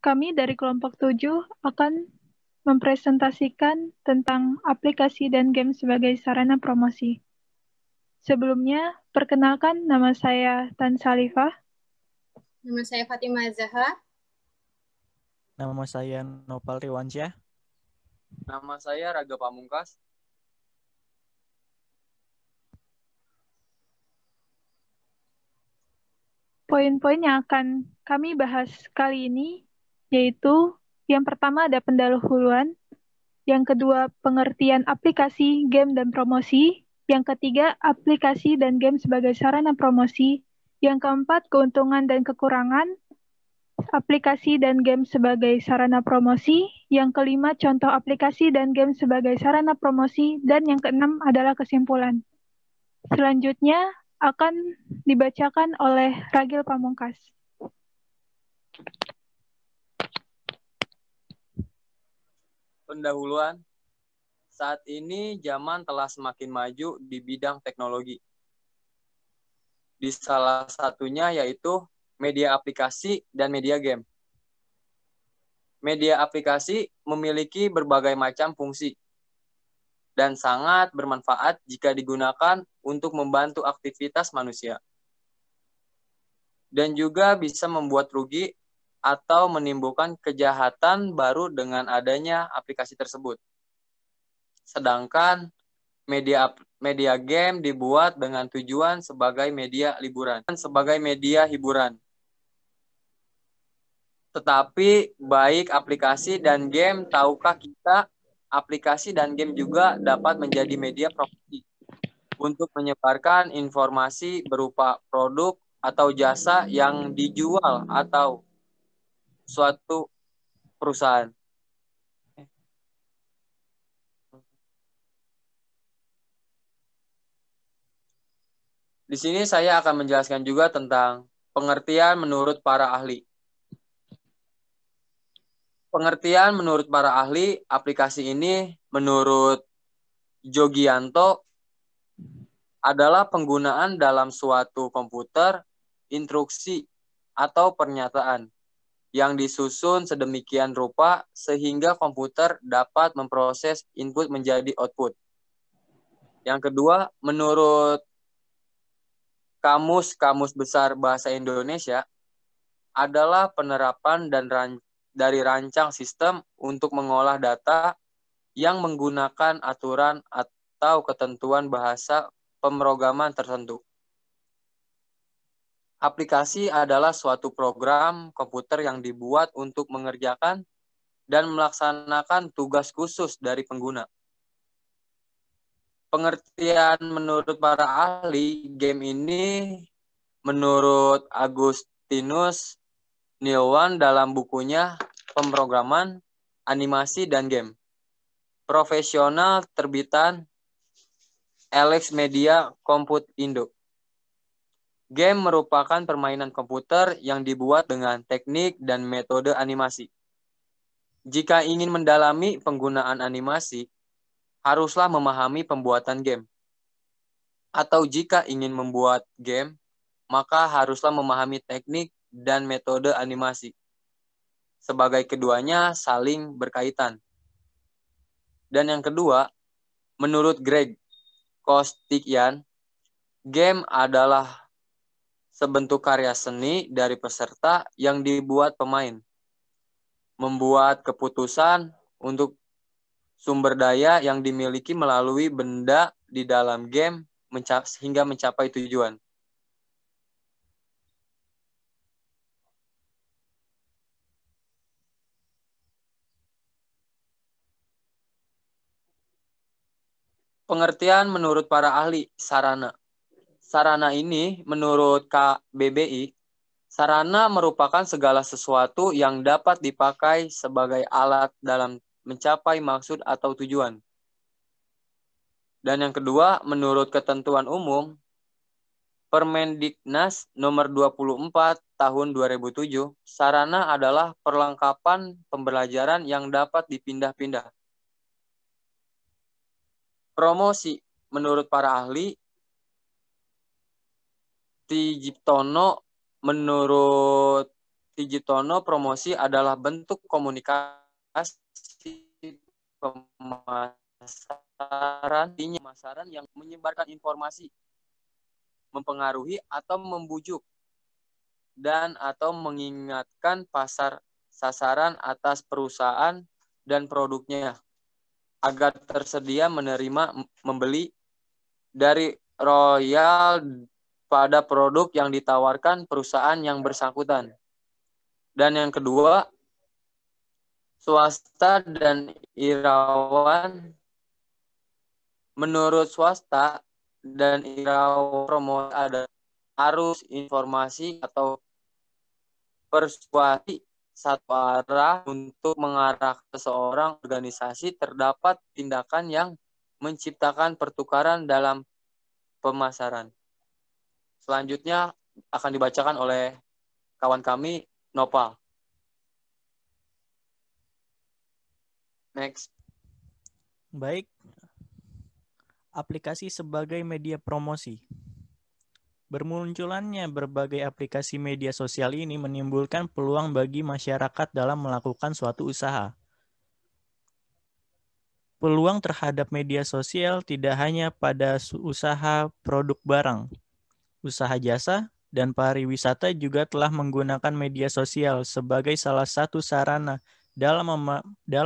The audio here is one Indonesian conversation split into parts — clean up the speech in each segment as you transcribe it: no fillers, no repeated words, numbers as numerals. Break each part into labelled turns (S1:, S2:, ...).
S1: Kami dari kelompok 7 akan mempresentasikan tentang aplikasi dan game sebagai sarana promosi. Sebelumnya, perkenalkan nama saya Tan Salifah.
S2: Nama saya Fatimah Zaha.
S3: Nama saya Nopal Riwansyah.
S4: Nama saya Raga Pamungkas.
S1: Poin-poin yang akan kami bahas kali ini yaitu yang pertama ada pendahuluan, yang kedua pengertian aplikasi, game, dan promosi, yang ketiga aplikasi dan game sebagai sarana promosi, yang keempat keuntungan dan kekurangan aplikasi dan game sebagai sarana promosi, yang kelima contoh aplikasi dan game sebagai sarana promosi, dan yang keenam adalah kesimpulan. Selanjutnya akan dibacakan oleh Ragil Pamungkas.
S4: Pendahuluan. Saat ini zaman telah semakin maju di bidang teknologi. Di salah satunya yaitu media aplikasi dan media game. Media aplikasi memiliki berbagai macam fungsi dan sangat bermanfaat jika digunakan untuk membantu aktivitas manusia. Dan juga bisa membuat rugi atau menimbulkan kejahatan baru dengan adanya aplikasi tersebut. Sedangkan media game dibuat dengan tujuan sebagai media hiburan. Tetapi baik aplikasi dan game, tahukah kita aplikasi dan game juga dapat menjadi media promosi untuk menyebarkan informasi berupa produk atau jasa yang dijual atau suatu perusahaan. Di sini saya akan menjelaskan juga tentang pengertian menurut para ahli. Pengertian menurut para ahli aplikasi ini menurut Jogianto adalah penggunaan dalam suatu komputer, instruksi, atau pernyataan yang disusun sedemikian rupa sehingga komputer dapat memproses input menjadi output. Yang kedua, menurut Kamus Besar Bahasa Indonesia adalah penerapan dari rancang sistem untuk mengolah data yang menggunakan aturan atau ketentuan bahasa pemrograman tertentu. Aplikasi adalah suatu program komputer yang dibuat untuk mengerjakan dan melaksanakan tugas khusus dari pengguna. Pengertian menurut para ahli game ini menurut Agustinus Nilwan dalam bukunya Pemrograman, Animasi, dan Game Profesional terbitan Alex Media Comput Indo. Game merupakan permainan komputer yang dibuat dengan teknik dan metode animasi. Jika ingin mendalami penggunaan animasi, haruslah memahami pembuatan game. Atau jika ingin membuat game, maka haruslah memahami teknik dan metode animasi. Sebagai keduanya saling berkaitan. Dan yang kedua, menurut Greg Kostikian, game adalah sebentuk karya seni dari peserta yang dibuat pemain. Membuat keputusan untuk sumber daya yang dimiliki melalui benda di dalam game hingga mencapai tujuan. Pengertian menurut para ahli sarana. Sarana ini menurut KBBI, sarana merupakan segala sesuatu yang dapat dipakai sebagai alat dalam mencapai maksud atau tujuan. Dan yang kedua, menurut ketentuan umum, Permendiknas nomor 24 tahun 2007, sarana adalah perlengkapan pembelajaran yang dapat dipindah-pindah. Promosi menurut para ahli, Tijiptono menurut Digitono promosi adalah bentuk komunikasi pemasaran yang menyebarkan informasi, mempengaruhi atau membujuk, dan atau mengingatkan pasar sasaran atas perusahaan dan produknya agar tersedia menerima membeli dari royal pada produk yang ditawarkan perusahaan yang bersangkutan. Dan yang kedua, swasta dan irawan. Menurut swasta dan irawan promosi ada arus informasi atau persuasi satu arah untuk mengarah ke seorang organisasi terdapat tindakan yang menciptakan pertukaran dalam pemasaran. Selanjutnya akan dibacakan oleh kawan kami, Nopal. Next.
S3: Baik. Aplikasi sebagai media promosi. Bermunculannya berbagai aplikasi media sosial ini menimbulkan peluang bagi masyarakat dalam melakukan suatu usaha. Peluang terhadap media sosial tidak hanya pada usaha produk barang, usaha jasa, dan pariwisata juga telah menggunakan media sosial sebagai salah satu sarana dalam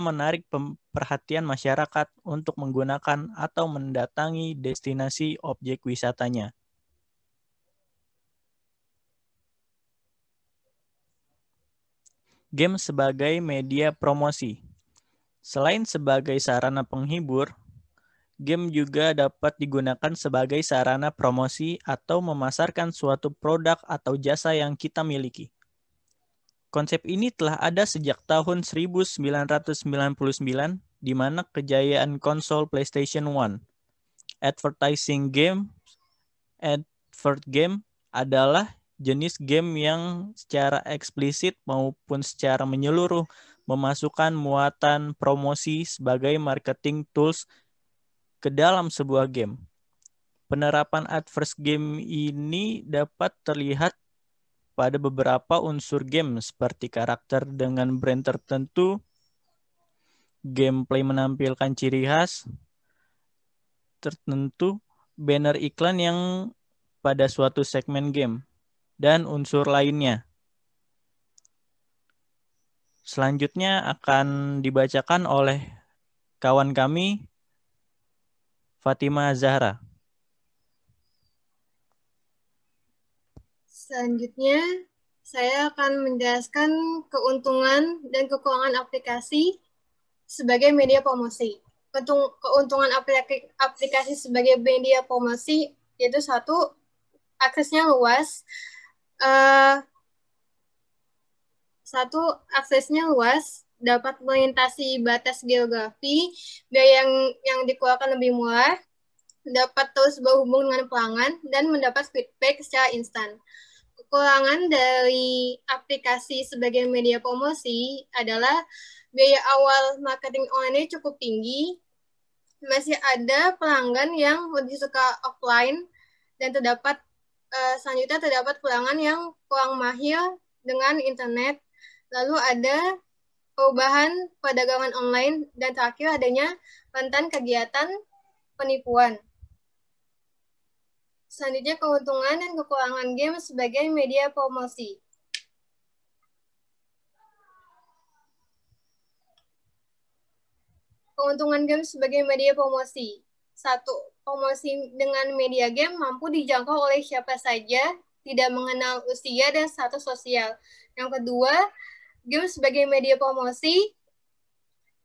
S3: menarik perhatian masyarakat untuk menggunakan atau mendatangi destinasi objek wisatanya. Game sebagai media promosi. Selain sebagai sarana penghibur, game juga dapat digunakan sebagai sarana promosi atau memasarkan suatu produk atau jasa yang kita miliki. Konsep ini telah ada sejak tahun 1999, di mana kejayaan konsol PlayStation 1. Advertising game adalah jenis game yang secara eksplisit maupun secara menyeluruh memasukkan muatan promosi sebagai marketing tools ke dalam sebuah game. Penerapan adverse game ini dapat terlihat pada beberapa unsur game seperti karakter dengan brand tertentu, gameplay menampilkan ciri khas tertentu, banner iklan yang pada suatu segmen game, dan unsur lainnya. Selanjutnya akan dibacakan oleh kawan kami, Fatima Zahra.
S2: Selanjutnya, saya akan menjelaskan keuntungan dan kekurangan aplikasi sebagai media promosi. Keuntungan aplikasi sebagai media promosi yaitu satu, aksesnya luas. Dapat melintasi batas geografi, biaya yang dikeluarkan lebih murah, dapat terus berhubung dengan pelanggan, dan mendapat feedback secara instan. Kekurangan dari aplikasi sebagai media promosi adalah biaya awal marketing online cukup tinggi, masih ada pelanggan yang lebih suka offline, dan selanjutnya terdapat pelanggan yang kurang mahir dengan internet, lalu ada perubahan perdagangan online, dan terakhir adanya rentan kegiatan penipuan. Selanjutnya, keuntungan dan kekurangan game sebagai media promosi. Keuntungan game sebagai media promosi. 1. Promosi dengan media game mampu dijangkau oleh siapa saja, tidak mengenal usia dan status sosial. Yang kedua, game sebagai media promosi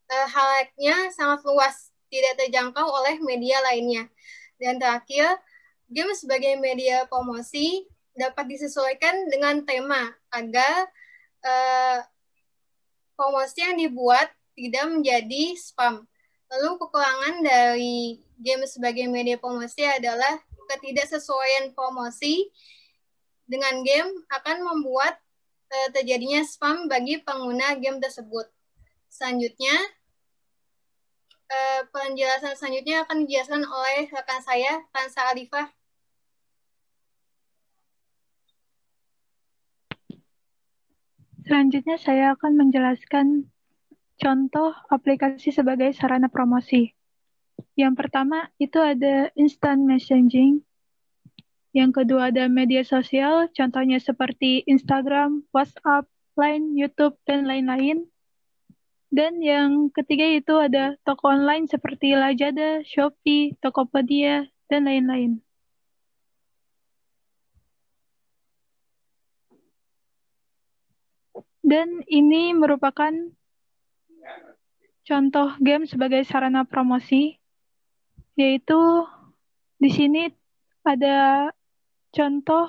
S2: halnya sangat luas, tidak terjangkau oleh media lainnya. Dan terakhir, game sebagai media promosi dapat disesuaikan dengan tema agar promosi yang dibuat tidak menjadi spam. Lalu kekurangan dari game sebagai media promosi adalah ketidaksesuaian promosi dengan game akan membuat terjadinya spam bagi pengguna game tersebut. Selanjutnya, penjelasan selanjutnya akan dijelaskan oleh rekan saya, Kansa Alifah.
S1: Selanjutnya saya akan menjelaskan contoh aplikasi sebagai sarana promosi. Yang pertama itu ada instant messaging. Yang kedua ada media sosial, contohnya seperti Instagram, WhatsApp, Line, YouTube, dan lain-lain. Dan yang ketiga itu ada toko online seperti Lazada, Shopee, Tokopedia, dan lain-lain. Dan ini merupakan contoh game sebagai sarana promosi, yaitu di sini ada contoh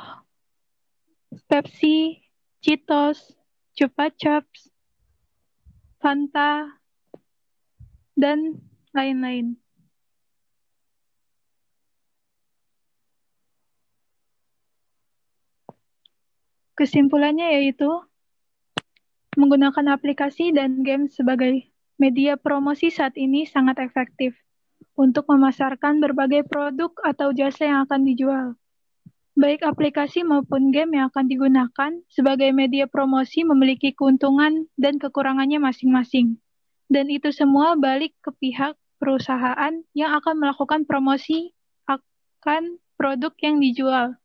S1: Pepsi, Cheetos, Chupa Chups, Fanta, dan lain-lain. Kesimpulannya yaitu menggunakan aplikasi dan game sebagai media promosi saat ini sangat efektif untuk memasarkan berbagai produk atau jasa yang akan dijual. Baik aplikasi maupun game yang akan digunakan sebagai media promosi memiliki keuntungan dan kekurangannya masing-masing. Dan itu semua balik ke pihak perusahaan yang akan melakukan promosi akan produk yang dijual.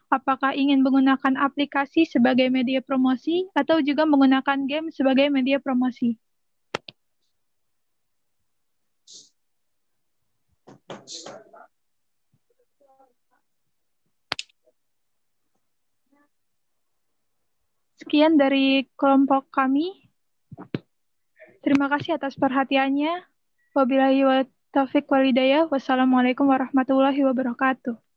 S1: Apakah ingin menggunakan aplikasi sebagai media promosi atau juga menggunakan game sebagai media promosi. Sekian dari kelompok kami. Terima kasih atas perhatiannya. Wabillahi wa taufiq wal hidayah. Wassalamualaikum warahmatullahi wabarakatuh.